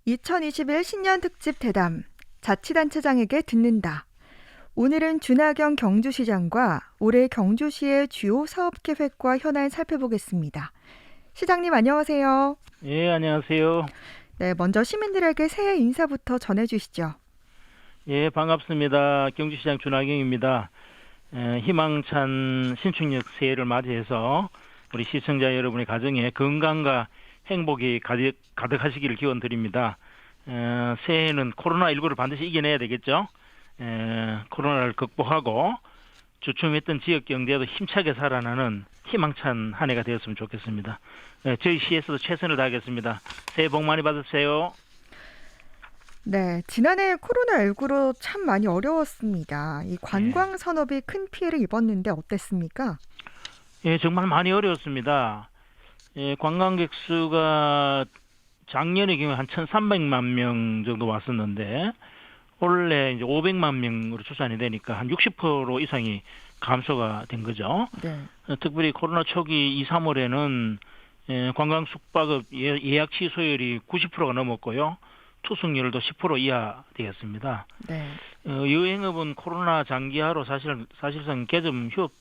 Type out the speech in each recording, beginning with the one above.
2021 신년 특집 대담, 자치단체장에게 듣는다. 오늘은 준하경 경주시장과 올해 경주시의 주요 사업 계획과 현안 살펴보겠습니다. 시장님 안녕하세요. 예, 안녕하세요. 네, 먼저 시민들에게 새해 인사부터 전해주시죠. 예, 반갑습니다. 경주시장 준하경입니다. 희망찬 신축년 새해를 맞이해서 우리 시청자 여러분의 가정에 건강과 행복이 가득하시기를 기원 드립니다. 새해에는 코로나19를 반드시 이겨내야 되겠죠. 코로나를 극복하고 주춤했던 지역 경제도 힘차게 살아나는 희망찬 한 해가 되었으면 좋겠습니다. 저희 시에서도 최선을 다하겠습니다. 새해 복 많이 받으세요. 네, 지난해 코로나19로 참 많이 어려웠습니다. 이 예. 관광 산업이 큰 피해를 입었는데 어땠습니까? 예, 정말 많이 어려웠습니다. 예, 관광객 수가 작년의 경우에 한 1,300만 명 정도 왔었는데 올해 이제 500만 명으로 추산이 되니까 한 60% 이상이 감소가 된 거죠. 네, 특별히 코로나 초기 2, 3월에는 관광 숙박업 예약 취소율이 90%가 넘었고요. 투숙률도 10% 이하 되었습니다. 네, 여행업은 코로나 장기화로 사실상 개점 휴업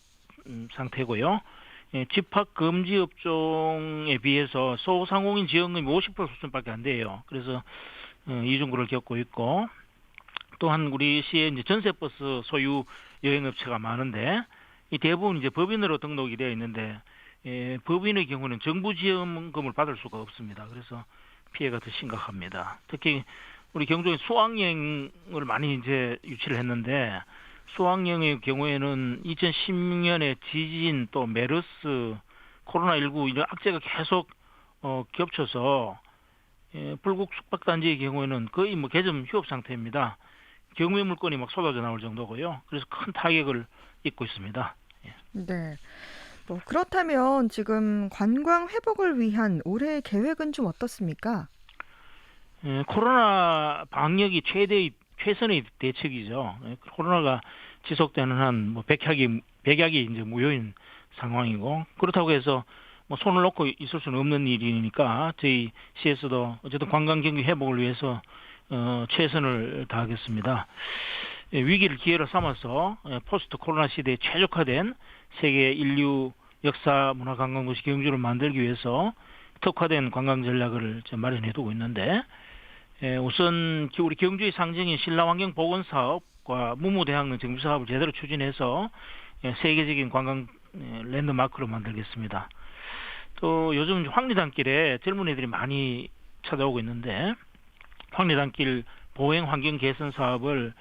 상태고요. 집합 금지 업종에 비해서 소상공인 지원금이 50% 수준밖에 안 돼요. 그래서 이중구를 겪고 있고, 또한 우리 시에 이제 전세버스 소유 여행업체가 많은데 이 대부분 이제 법인으로 등록이 되어 있는데 법인의 경우는 정부 지원금을 받을 수가 없습니다. 그래서 피해가 더 심각합니다. 특히 우리 경주에 수학여행을 많이 이제 유치를 했는데 수학여행의 경우에는 2016년에 지진 또 메르스 코로나19 이런 악재가 계속 겹쳐서 불국 숙박단지의 경우에는 거의 뭐 개점 휴업 상태입니다. 경매 물건이 막 쏟아져 나올 정도고요. 그래서 큰 타격을 입고 있습니다. 예. 네. 뭐 그렇다면 지금 관광 회복을 위한 올해의 계획은 좀 어떻습니까? 코로나 방역이 최선의 대책이죠. 코로나가 지속되는 한 뭐 백약이 이제 무효인 상황이고 그렇다고 해서 뭐 손을 놓고 있을 수는 없는 일이니까 저희 시에서도 어쨌든 관광 경기 회복을 위해서 최선을 다하겠습니다. 위기를 기회로 삼아서 포스트 코로나 시대에 최적화된 세계 인류 역사 문화 관광도시 경주를 만들기 위해서 특화된 관광 전략을 마련해 두고 있는데 우선 우리 경주의 상징인 신라환경 복원 사업과 무무대학로 정비 사업을 제대로 추진해서 세계적인 관광 랜드마크로 만들겠습니다. 또 요즘 황리단길에 젊은이들이 많이 찾아오고 있는데 황리단길 보행 환경 개선 사업을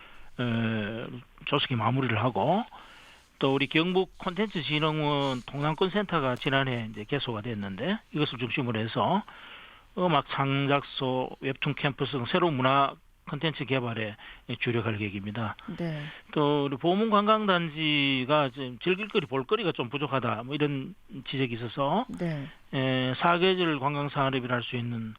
조속히 마무리를 하고 또 우리 경북 콘텐츠진흥원 동남권 센터가 지난해 이제 개소가 됐는데 이것을 중심으로 해서 음악 창작소, 웹툰 캠퍼스 등 새로운 문화 콘텐츠 개발에 주력할 계획입니다. 네. 또 우리 보문 관광단지가 지금 즐길거리, 볼거리가 좀 부족하다, 뭐 이런 지적이 있어서 네. 사계절 관광 산업이라 할 수 있는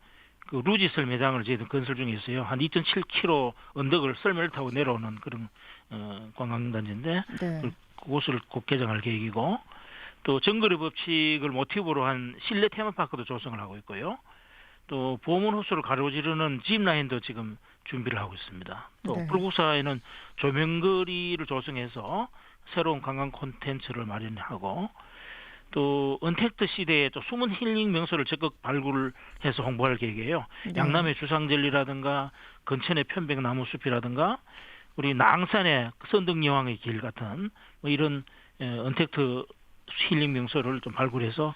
그 루지설 매장을 저희들 건설 중에 있어요. 한 2.7km 언덕을 썰매를 타고 내려오는 그런 관광단지인데 네. 그곳을 곧 개장할 계획이고 또 정거리 법칙을 모티브로 한 실내 테마파크도 조성을 하고 있고요. 또 보문 호수를 가로지르는 짚라인도 지금 준비를 하고 있습니다. 또 네. 불국사에는 조명거리를 조성해서 새로운 관광 콘텐츠를 마련하고 또 언택트 시대에 또 숨은 힐링 명소를 적극 발굴해서 홍보할 계획이에요. 네. 양남의 주상절리라든가 근천의 편백나무 숲이라든가 우리 낭산의 선덕여왕의 길 같은 뭐 이런 언택트 힐링 명소를 좀 발굴해서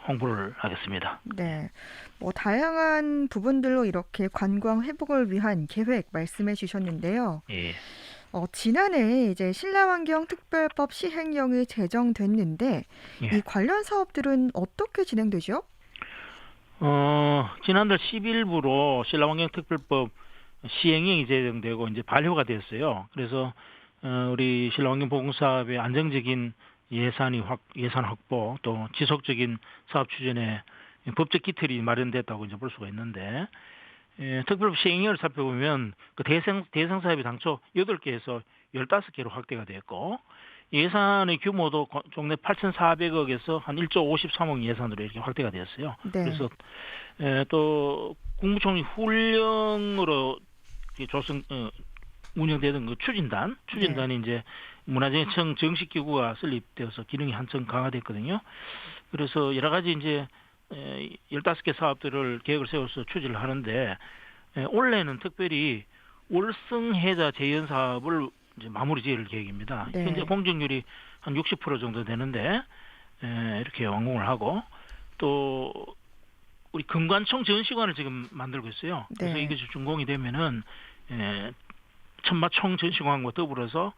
홍보를 하겠습니다. 네. 뭐 다양한 부분들로 이렇게 관광 회복을 위한 계획 말씀해 주셨는데요. 예. 지난해 이제 신라환경특별법 시행령이 제정됐는데 이 예. 관련 사업들은 어떻게 진행되죠? 지난달 10일부로 신라환경특별법 시행령이 제정되고 이제 발효가 됐어요. 그래서 우리 신라환경보건사업의 안정적인 예산 확보 또 지속적인 사업 추진에 법적 기틀이 마련됐다고 이제 볼 수가 있는데 특별법 시행령을 살펴보면 그 대상 사업이 당초 8개에서 15개로 확대가 됐고 예산의 규모도 종래 8,400억에서 한 1조 53억 예산으로 이렇게 확대가 되었어요. 네. 그래서 또 국무총리 훈령으로 조성 운영되던 그 추진단이 이제 문화재청 정식 기구가 설립되어서 기능이 한층 강화됐거든요. 그래서 여러 가지 이제 15개 사업들을 계획을 세워서 추진을 하는데 올해는 특별히 월성해자 재현 사업을 이제 마무리 지을 계획입니다. 네. 현재 공정률이 한 60% 정도 되는데 이렇게 완공을 하고 또 우리 금관총 전시관을 지금 만들고 있어요. 그래서 네. 이것이 준공이 되면은 천마총 전시관과 더불어서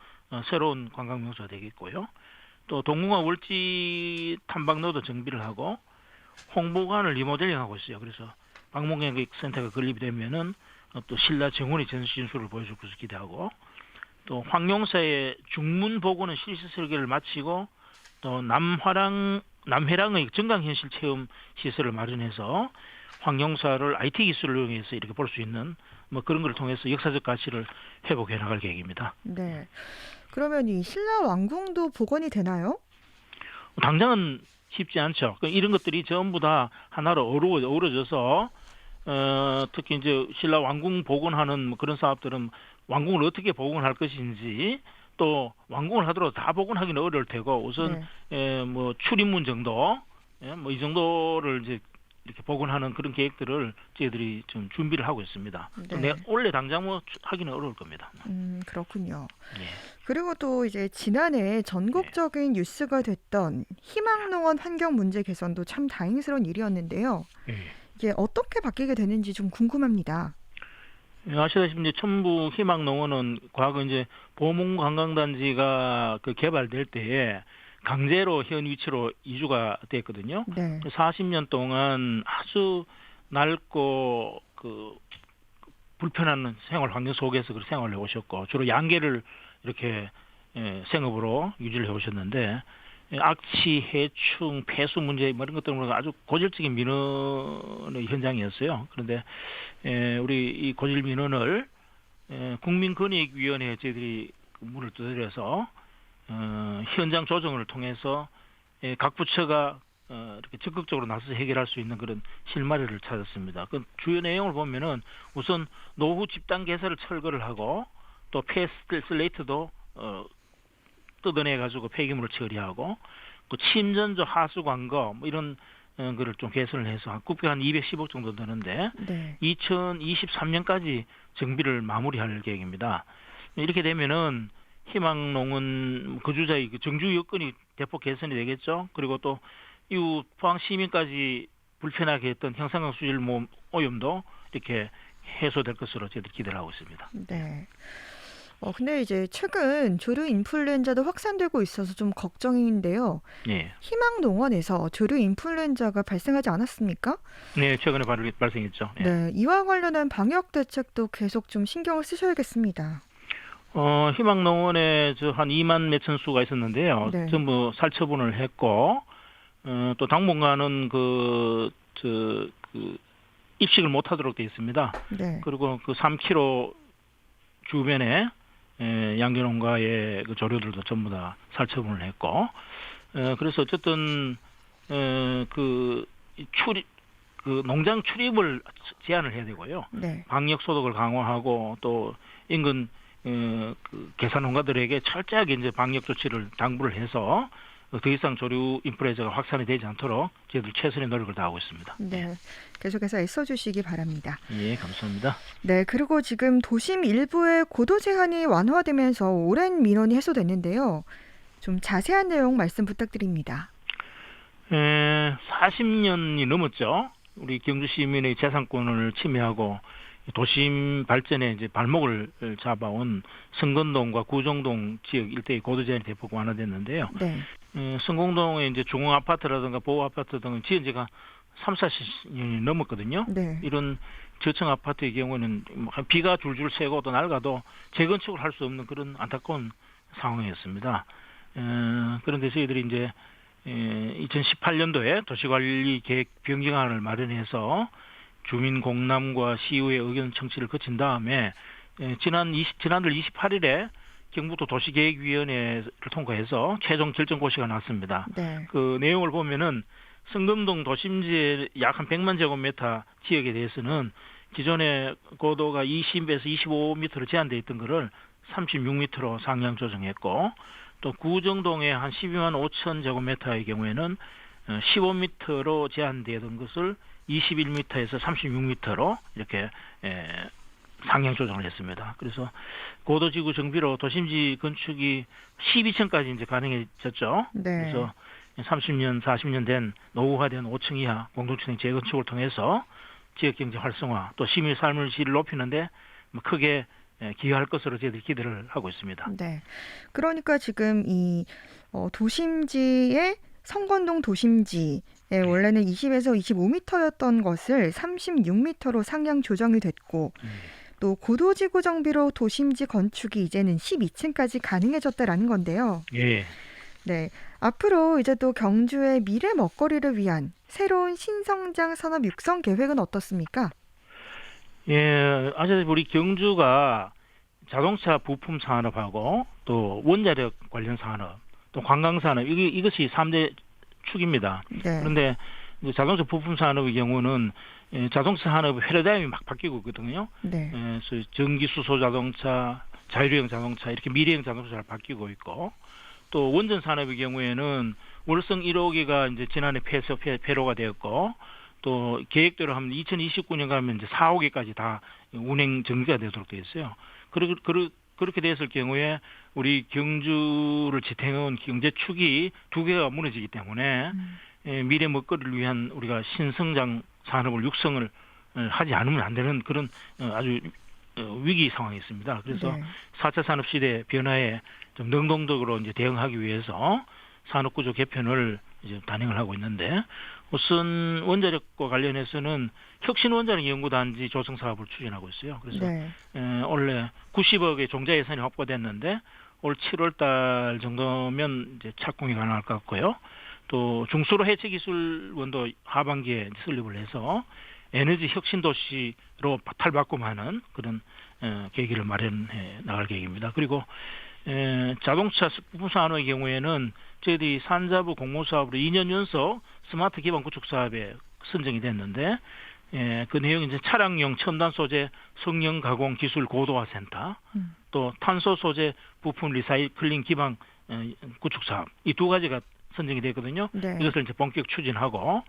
새로운 관광 명소가 되겠고요. 또 동궁화 월지 탐방로도 정비를 하고 홍보관을 리모델링하고 있어요. 그래서 방문객 센터가 건립이 되면은 또 신라 정원의 전신술을 보여줄 것을 기대하고 또 황룡사의 중문 복원은 실시 설계를 마치고 또 남해랑의 증강현실 체험 시설을 마련해서 황룡사를 IT 기술을 이용해서 이렇게 볼 수 있는 뭐 그런 걸 통해서 역사적 가치를 회복해 나갈 계획입니다. 네. 그러면 이 신라 왕궁도 복원이 되나요? 당장은 쉽지 않죠. 이런 것들이 전부 다 하나로 어우러져서 특히 이제 신라 왕궁 복원하는 뭐 그런 사업들은 왕궁을 어떻게 복원할 것인지 또 왕궁을 하더라도 다 복원하기는 어려울 테고 우선 뭐 출입문 정도 뭐 이 정도를 이제 이렇게 복원하는 그런 계획들을 저희들이 좀 준비를 하고 있습니다. 네. 원래 당장 뭐 하기는 어려울 겁니다. 그렇군요. 예. 그리고 또 이제 지난해 전국적인 뉴스가 됐던 희망농원 환경 문제 개선도 참 다행스러운 일이었는데요. 예. 이게 어떻게 바뀌게 되는지 좀 궁금합니다. 아시다시피 이제 첨부 희망농원은 과거 이제 보문관광단지가 그 개발될 때에 강제로 현 위치로 이주가 됐거든요. 네. 40년 동안 아주 낡고 그 불편한 생활 환경 속에서 그 생활을 해오셨고 주로 양계를 이렇게 생업으로 유지를 해오셨는데 악취, 해충, 폐수 문제 뭐 이런 것 때문에 아주 고질적인 민원의 현장이었어요. 그런데 우리 이 고질 민원을 국민권익위원회에 저희들이 문을 두드려서 현장 조정을 통해서 각 부처가 이렇게 적극적으로 나서서 해결할 수 있는 그런 실마리를 찾았습니다. 그 주요 내용을 보면은 우선 노후 집단 개설을 철거를 하고 또 폐슬레이트도 뜯어내 가지고 폐기물을 처리하고 그 침전조 하수 광거 뭐 이런 거를 좀 개선을 해서 국비 한 210억 정도 드는데 네. 2023년까지 정비를 마무리할 계획입니다. 이렇게 되면은 희망농은 거주자의 그 정주 여건이 대폭 개선이 되겠죠. 그리고 또 이후 포항 시민까지 불편하게 했던 형상강 수질 오염도 이렇게 해소될 것으로 저희들 기대를 하고 있습니다. 네. 근데 이제 최근 조류 인플루엔자도 확산되고 있어서 좀 걱정인데요. 예. 희망농원에서 조류 인플루엔자가 발생하지 않았습니까? 네, 최근에 발생했죠. 예. 네, 이와 관련한 방역 대책도 계속 좀 신경을 쓰셔야겠습니다. 희망농원에 한 2만 몇천 수가 있었는데요. 네. 전부 살처분을 했고, 또 당분간은 입식을 못하도록 되어 있습니다. 네. 그리고 그 3km 주변에 양계농가의 그 조류들도 전부 다 살처분을 했고, 그래서 어쨌든 그 농장 출입을 제한을 해야 되고요. 네. 방역 소독을 강화하고 또 인근 그 계산 농가들에게 철저하게 이제 방역 조치를 당부를 해서 더 이상 조류 인플루엔자가 확산이 되지 않도록 저희들 최선의 노력을 다하고 있습니다. 네. 계속해서 애써주시기 바랍니다. 예, 감사합니다. 네, 그리고 지금 도심 일부의 고도 제한이 완화되면서 오랜 민원이 해소됐는데요. 좀 자세한 내용 말씀 부탁드립니다. 40년이 넘었죠. 우리 경주 시민의 재산권을 침해하고 도심 발전에 이제 발목을 잡아온 성건동과 구정동 지역 일대의 고도 제한이 대폭 완화됐는데요. 네. 성공동에 이제 중흥 아파트라든가 보호 아파트 등은 지은 지가 30-40년이 넘었거든요. 네. 이런 저층 아파트의 경우는 비가 줄줄 새고 또 낡아도 재건축을 할 수 없는 그런 안타까운 상황이었습니다. 그런데 저희들이 이제 2018년도에 도시관리 계획 변경안을 마련해서 주민 공람과 시의회 의견 청취를 거친 다음에 지난달 28일에 경북도 도시계획위원회를 통과해서 최종 결정 고시가 났습니다. 네. 그 내용을 보면은 성금동 도심지의 약 한 100만 제곱미터 지역에 대해서는 기존에 고도가 20에서 25m로 제한되어 있던 거를 36m로 상향 조정했고, 또 구정동에 한 12만 5천 제곱미터의 경우에는 15m로 제한되던 것을 21m에서 36m로 이렇게 상향 조정을 했습니다. 그래서 고도지구 정비로 도심지 건축이 12층까지 이제 가능해졌죠. 네. 그래서 30년, 40년 된 노후화된 5층 이하 공동주택 재건축을 통해서 지역경제 활성화, 또 시민 삶의 질을 높이는데 크게 기여할 것으로 저희들이 기대를 하고 있습니다. 네. 그러니까 지금 이 도심지의 성건동 도심지에 원래는 20에서 25m였던 것을 36m로 상향 조정이 됐고, 또 고도지구 정비로 도심지 건축이 이제는 12층까지 가능해졌다라는 건데요. 예. 네. 앞으로 이제 또 경주의 미래 먹거리를 위한 새로운 신성장 산업 육성 계획은 어떻습니까? 예, 아시다시피 우리 경주가 자동차 부품 산업하고 또 원자력 관련 산업, 또 관광 산업 이것이 3대 축입니다. 네. 그런데 이제 자동차 부품 산업의 경우는 자동차 산업의 패러다임이 막 바뀌고 있거든요. 네. 그래서 전기 수소 자동차, 자율주행 자동차 이렇게 미래형 자동차 잘 바뀌고 있고, 또 원전 산업의 경우에는 월성 1호기가 이제 지난해 폐로가 되었고, 또 계획대로 하면 2029년 가면 이제 4호기까지 다 운행 정지가 되도록 되어 있어요. 그렇게 됐을 경우에 우리 경주를 지탱해온 경제 축이 두 개가 무너지기 때문에 미래 먹거리를 위한 우리가 신성장 산업을 육성을 하지 않으면 안 되는 그런 아주 위기 상황이 있습니다. 그래서 네. 4차 산업 시대 변화에 좀 능동적으로 이제 대응하기 위해서 산업구조 개편을 이제 단행을 하고 있는데, 우선 원자력과 관련해서는 혁신원자력 연구단지 조성 사업을 추진하고 있어요. 그래서 네. 원래 90억의 종자 예산이 확보됐는데 올 7월 달 정도면 이제 착공이 가능할 것 같고요. 또 중수로 해체 기술 원도 하반기에 설립을 해서 에너지 혁신 도시로 탈바꿈하는 그런 계기를 마련해 나갈 계획입니다. 그리고 자동차 부품 산업의 경우에는 저희들이 산자부 공모사업으로 2년 연속 스마트 기반 구축 사업에 선정이 됐는데, 그 내용이 이제 차량용 첨단 소재 성형 가공 기술 고도화 센터, 또 탄소 소재 부품 리사이클링 기반 구축 사업, 이 두 가지가 선정이 됐거든요. 네. 이것을 이제 본격 추진하고,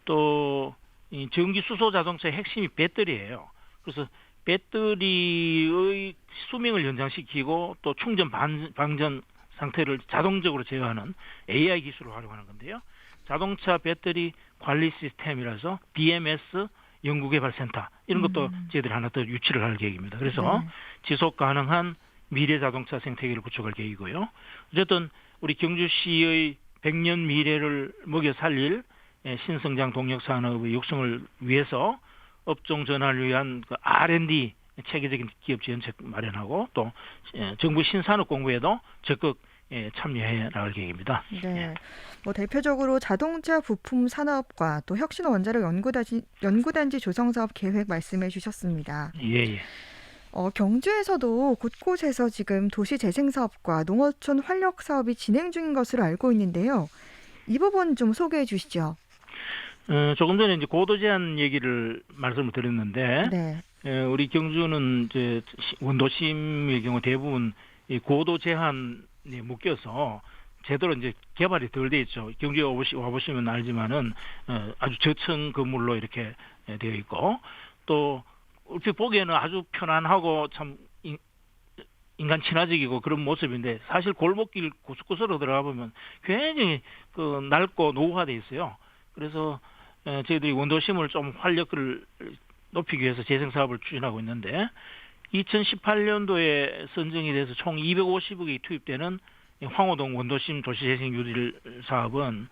또 이 전기 수소 자동차의 핵심이 배터리예요. 그래서 배터리의 수명을 연장시키고 또 충전 방전 상태를 자동적으로 제어하는 AI 기술을 활용하는 건데요. 자동차 배터리 관리 시스템이라서 BMS 연구개발센터 이런 것도 저희들이 하나 더 유치를 할 계획입니다. 그래서 네. 지속 가능한 미래 자동차 생태계를 구축할 계획이고요. 어쨌든 우리 경주시의 100년 미래를 먹여 살릴 신성장 동력 산업의 육성을 위해서 업종 전환을 위한 그 R&D 체계적인 기업 지원책 마련하고, 또 정부 신산업 공부에도 적극 참여해 나갈 계획입니다. 네. 뭐 대표적으로 자동차 부품 산업과 또 혁신 원자력 연구단지 조성 사업 계획 말씀해 주셨습니다. 예. 경주에서도 곳곳에서 지금 도시 재생 사업과 농어촌 활력 사업이 진행 중인 것으로 알고 있는데요. 이 부분 좀 소개해 주시죠. 조금 전에 이제 고도 제한 얘기를 말씀을 드렸는데, 네. 우리 경주는 이제 원도심의 경우 대부분 이 고도 제한에 묶여서 제대로 이제 개발이 덜 돼 있죠. 경주에 와보시면 알지만은 아주 저층 건물로 이렇게 되어 있고, 또 얼핏 보기에는 아주 편안하고 참 인간 친화적이고 그런 모습인데, 사실 골목길 구석구석으로 들어가 보면 굉장히 그 낡고 노후화돼 있어요. 그래서 저희들이 원도심을 좀 활력을 높이기 위해서 재생 사업을 추진하고 있는데, 2018년도에 선정이 돼서 총 250억이 투입되는 황호동 원도심 도시재생 유질 사업은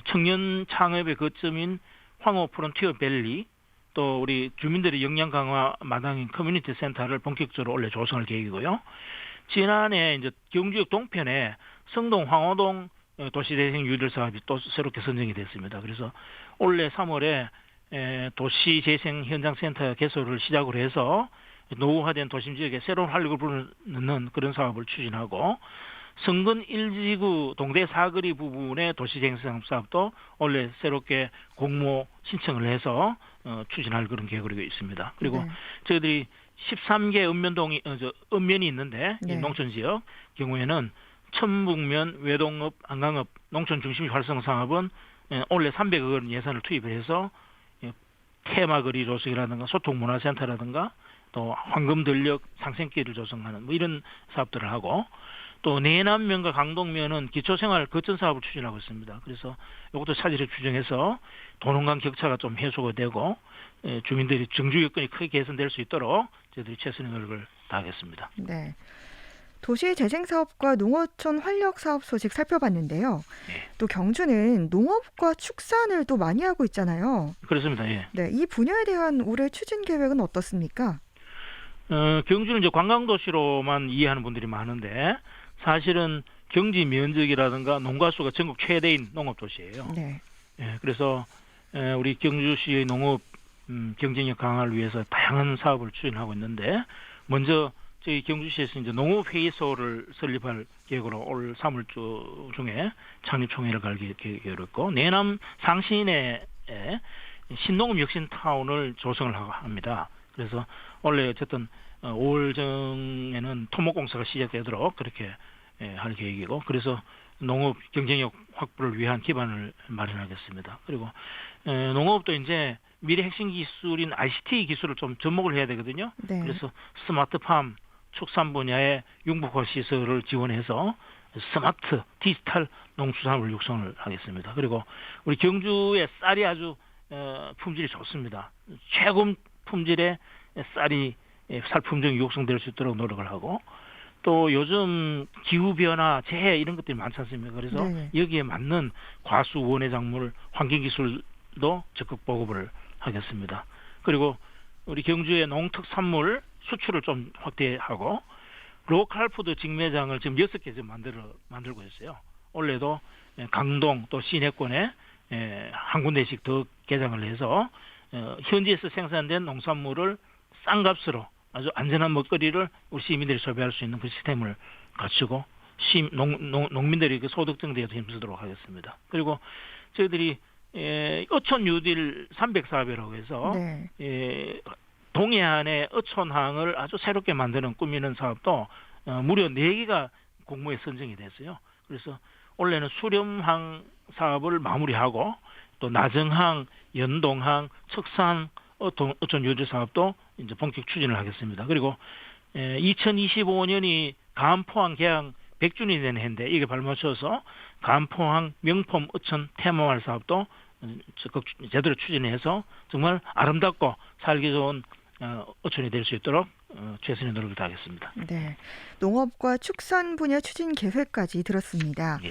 청년 창업의 거점인 황호 프론티어 밸리, 또 우리 주민들의 역량 강화 마당인 커뮤니티 센터를 본격적으로 올해 조성할 계획이고요. 지난해 이제 경주역 동편에 성동 황호동 도시재생 유질 사업이 또 새롭게 선정이 됐습니다. 그래서 올해 3월에 도시재생 현장센터 개설을 시작으로 해서 노후화된 도심 지역에 새로운 활력을 불어넣는 그런 사업을 추진하고, 성근 1지구 동대 사거리 부분의 도시재생사업 사업도 원래 새롭게 공모 신청을 해서 추진할 그런 계획으로 있습니다. 그리고 네. 저희들이 13개 읍면이 있는데 이 네. 농촌 지역 경우에는 천북면, 외동읍, 안강읍 농촌 중심 활성 사업은 올해 300억 원 예산을 투입해서 테마거리 조성이라든가 소통문화센터라든가 또 황금전력 상생길을 조성하는 뭐 이런 사업들을 하고 또 내남면과 강동면은 기초생활 거점 사업을 추진하고 있습니다. 그래서 이것도 차질을 규정해서 도농 간 격차가 좀 해소가 되고 주민들이 정주 여건이 크게 개선될 수 있도록 저희들이 최선의 노력을 다하겠습니다. 네. 도시재생사업과 농어촌 활력사업 소식 살펴봤는데요. 예. 또 경주는 농업과 축산을 또 많이 하고 있잖아요. 그렇습니다. 예. 네, 이 분야에 대한 올해 추진 계획은 어떻습니까? 경주는 이제 관광도시로만 이해하는 분들이 많은데 사실은 경지 면적이라든가 농가 수가 전국 최대인 농업도시예요. 네. 예, 그래서 우리 경주시의 농업 경쟁력 강화를 위해서 다양한 사업을 추진하고 있는데 먼저 저희 경주시에서 이제 농업회의소를 설립할 계획으로 올 3월 중에 창립총회를 갈 계획으로 있고 내남 상신에 신농업 혁신타운을 조성을 합니다. 그래서 원래 어쨌든 5월 정에는 토목공사가 시작되도록 그렇게 할 계획이고 그래서 농업 경쟁력 확보를 위한 기반을 마련하겠습니다. 그리고 농업도 이제 미래 핵심 기술인 ICT 기술을 좀 접목을 해야 되거든요. 네. 그래서 스마트팜 축산 분야의 융복화 시설을 지원해서 스마트 디지털 농수산물 육성을 하겠습니다. 그리고 우리 경주의 쌀이 아주 품질이 좋습니다. 최고 품질의 쌀이 쌀 품종이 육성될 수 있도록 노력을 하고 또 요즘 기후 변화, 재해 이런 것들이 많지 않습니까? 그래서 네. 여기에 맞는 과수 원예 작물 환경 기술도 적극 보급을 하겠습니다. 그리고 우리 경주의 농특산물 수출을 좀 확대하고 로컬 푸드 직매장을 지금 6개 지금 만들고 있어요. 올해도 강동 또 시내권에 한 군데씩 더 개장을 해서 현지에서 생산된 농산물을 싼 값으로 아주 안전한 먹거리를 우리 시민들이 소비할 수 있는 그 시스템을 갖추고 농민들이 그 소득 증대에도 힘쓰도록 하겠습니다. 그리고 저희들이 어촌 뉴딜 300 사업이라고 해서 네. 동해안의 어촌항을 아주 새롭게 만드는 꾸미는 사업도 무려 4개가 공모에 선정이 됐어요. 그래서 원래는 수렴항 사업을 마무리하고 또 나정항, 연동항, 척산 어촌 뉴딜 사업도 이제 본격 추진을 하겠습니다. 그리고 2025년이 감포항 개항 100주년이 되는 해인데 이게 발맞춰서 감포항 명품 어촌 테마마을 사업도 적극 제대로 추진해서 정말 아름답고 살기 좋은 어촌이 될 수 있도록 최선의 노력을 다하겠습니다. 네. 농업과 축산 분야 추진 계획까지 들었습니다. 예.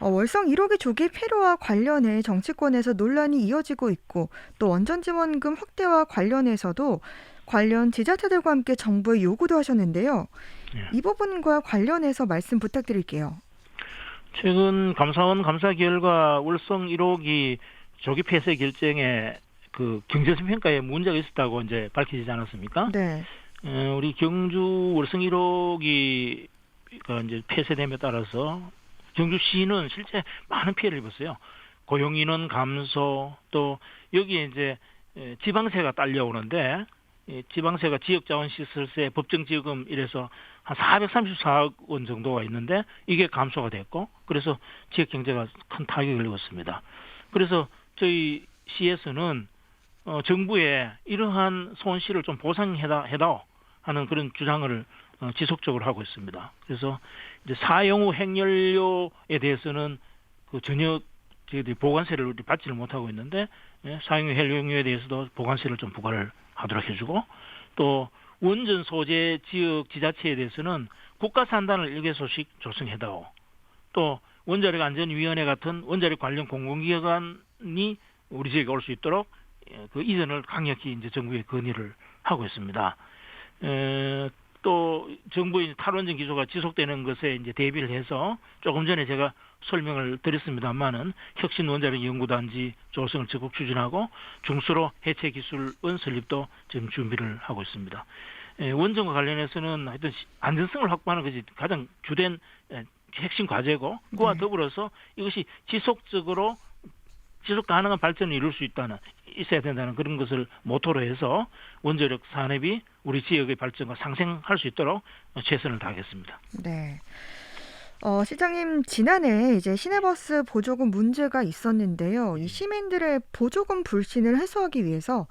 월성 1호기 조기 폐로와 관련해 정치권에서 논란이 이어지고 있고 또 원전지원금 확대와 관련해서도 관련 지자체들과 함께 정부에 요구도 하셨는데요. 예. 이 부분과 관련해서 말씀 부탁드릴게요. 최근 감사원 감사 결과 월성 1호기 조기 폐쇄 결정에 그 경제성 평가에 문제가 있었다고 이제 밝혀지지 않았습니까? 네. 우리 경주 월성 1호기가 이제 폐쇄됨에 따라서 경주시는 실제 많은 피해를 입었어요. 고용 인원 감소 또 여기에 이제 지방세가 딸려오는데 지방세가 지역자원시설세 법정지원금 이래서 한 434억 원 정도가 있는데 이게 감소가 됐고 그래서 지역 경제가 큰 타격을 입었습니다. 그래서 저희 시에서는 정부에 이러한 손실을 좀 보상해다 하는 그런 주장을 지속적으로 하고 있습니다. 그래서 이제 사용 후 핵연료에 대해서는 그 전혀 저희들이 보관세를 받지를 못하고 있는데 사용 후 핵연료에 대해서도 보관세를 좀 부과를 하도록 해주고 또 원전 소재 지역 지자체에 대해서는 국가 산단을 일개소식 조성해다오. 또 원자력 안전위원회 같은 원자력 관련 공공기관이 우리 지역에 올 수 있도록 그 이전을 강력히 이제 정부에 건의를 하고 있습니다. 또 정부의 탈원전 기조가 지속되는 것에 이제 대비를 해서 조금 전에 제가 설명을 드렸습니다만은 혁신 원자력 연구단지 조성을 적극 추진하고 중수로 해체 기술원 설립도 지금 준비를 하고 있습니다. 원전과 관련해서는 하여튼 안전성을 확보하는 것이 가장 주된 핵심 과제고 그와 네. 더불어서 이것이 지속 가능한 발전을 이룰 수 있어야 된다는 그런 것을 모토로 해서 원자력 산업이 우리 지역의 발전과 상생할 수 있도록 최선을 다하겠습니다. 네. 시장님, 지난해 이제 시내버스 보조금 문제가 있었는데요. 이 시민들의 보조금 불신을 해소하기 위해서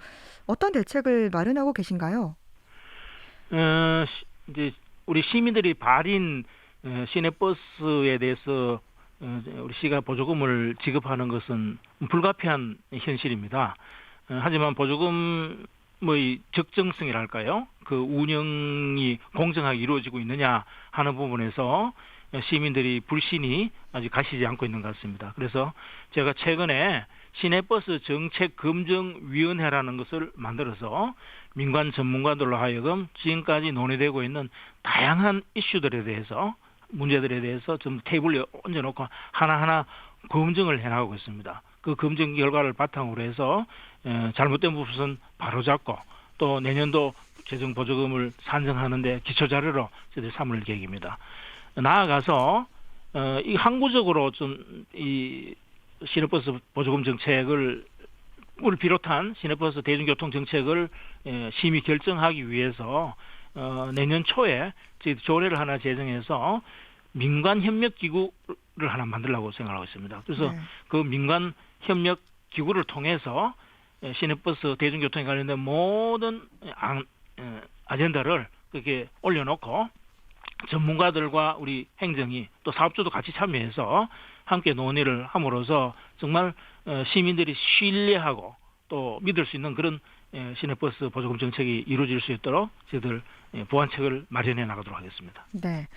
어떤 대책을 마련하고 계신가요? 이제 우리 시민들이 발인 시내버스에 대해서 우리 시가 보조금을 지급하는 것은 불가피한 현실입니다. 하지만 보조금의 적정성이랄까요? 그 운영이 공정하게 이루어지고 있느냐 하는 부분에서 시민들이 불신이 아직 가시지 않고 있는 것 같습니다. 그래서 제가 최근에 시내버스 정책검증위원회라는 것을 만들어서 민간 전문가들로 하여금 지금까지 논의되고 있는 다양한 이슈들에 대해서 문제들에 대해서 좀 테이블에 얹어놓고 하나하나 검증을 해나가고 있습니다. 그 검증 결과를 바탕으로 해서 잘못된 부분은 바로잡고 또 내년도 재정 보조금을 산정하는데 기초자료로 저희들이 삼을 계획입니다. 나아가서 이 항구적으로 좀 이 시내버스 보조금 정책을 비롯한 시내버스 대중교통 정책을 심의 결정하기 위해서 내년 초에 저희 조례를 하나 제정해서 민간 협력 기구를 하나 만들려고 생각하고 있습니다. 그래서 네. 그 민간 협력 기구를 통해서 시내버스 대중교통에 관련된 모든 아젠다를 그렇게 올려놓고 전문가들과 우리 행정이 또 사업주도 같이 참여해서 함께 논의를 함으로써 정말 시민들이 신뢰하고 또 믿을 수 있는 그런 시내버스 보조금 정책이 이루어질 수 있도록 저희들 보완책을 마련해 나가도록 하겠습니다. 네.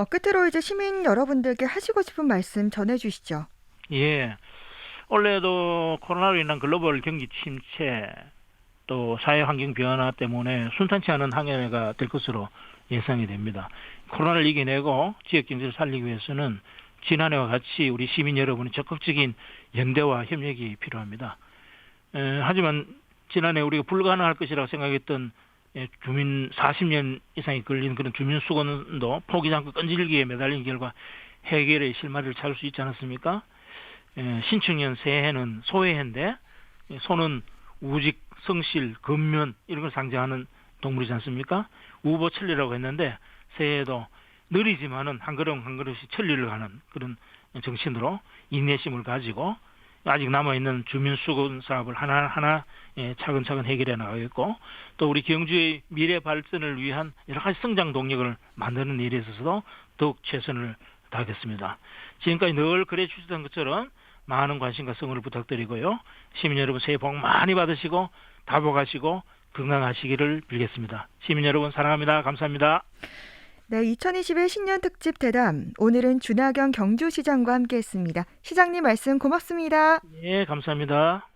끝으로 이제 시민 여러분들께 하시고 싶은 말씀 전해주시죠. 예, 올해도 코로나로 인한 글로벌 경기 침체 또 사회 환경 변화 때문에 순탄치 않은 한 해가 될 것으로 예상이 됩니다. 코로나를 이겨내고 지역 경제를 살리기 위해서는 지난해와 같이 우리 시민 여러분의 적극적인 연대와 협력이 필요합니다. 하지만 지난해 우리가 불가능할 것이라고 생각했던 주민 40년 이상이 걸린 그런 주민 수거도 포기지 않고 끈질기게 매달린 결과 해결의 실마리를 찾을 수 있지 않았습니까? 신축년 새해는 소해인데 소는 우직, 성실, 근면 이런 걸 상징하는 동물이지 않습니까? 우보천리라고 했는데 새해에도 느리지만은 한 걸음 한 걸음씩 천리를 가는 그런 정신으로 인내심을 가지고 아직 남아있는 주민 수건 사업을 하나하나 차근차근 해결해 나가겠고 또 우리 경주의 미래 발전을 위한 여러 가지 성장 동력을 만드는 일에 있어서도 더욱 최선을 다하겠습니다. 지금까지 늘 그래 주셨던 것처럼 많은 관심과 성원을 부탁드리고요. 시민 여러분 새해 복 많이 받으시고 다복하시고 건강하시기를 빌겠습니다. 시민 여러분 사랑합니다. 감사합니다. 네, 2021 신년 특집 대담. 오늘은 준하경 경주시장과 함께했습니다. 시장님 말씀 고맙습니다. 예, 감사합니다.